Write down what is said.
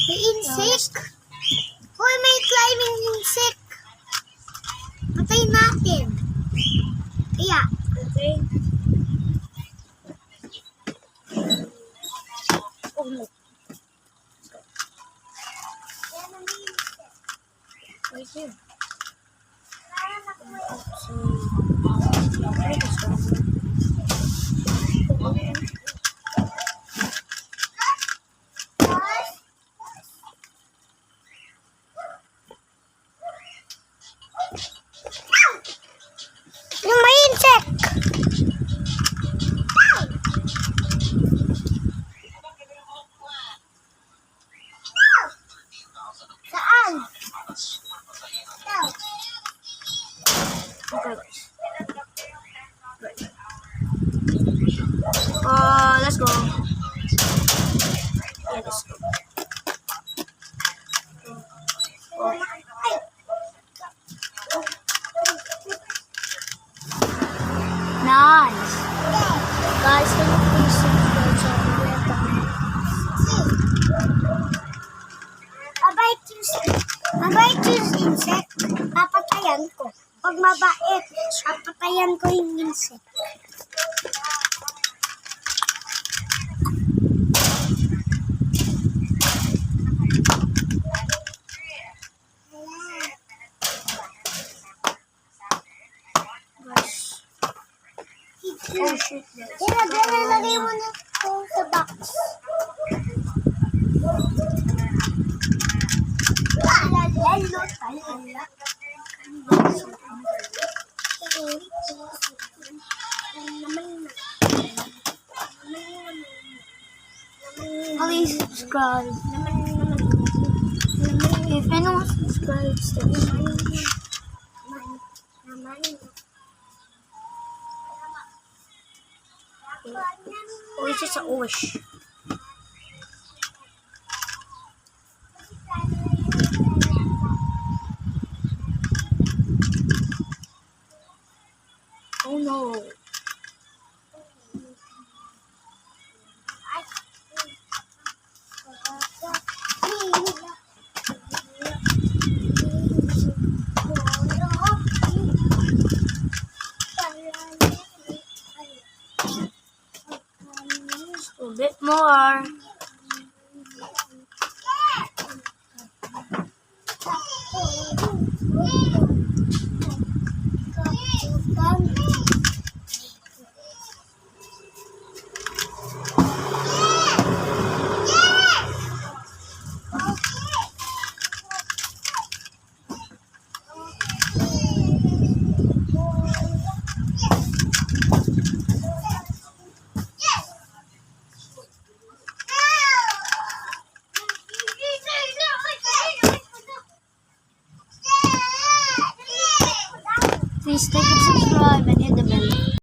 May insect. Hoy, may climbing insect. Patay natin. Kaya. Okay. Oh no. Right here. Yung may insect. Saan? Okay, guys. Let's go. Yeah, let's go. Nice. Guys, can you please subscribe sa Mabait yung insect. Papatayan ko. Pag mabait, papatayan ko yung insect. guys. Oh shit, guys. Lagay mo na ito sa box. Lalo talala. Please subscribe. If anyone subscribes to this video. Oh, it's just a wish. Oh no. A bit more. Please like and subscribe and hit the bell.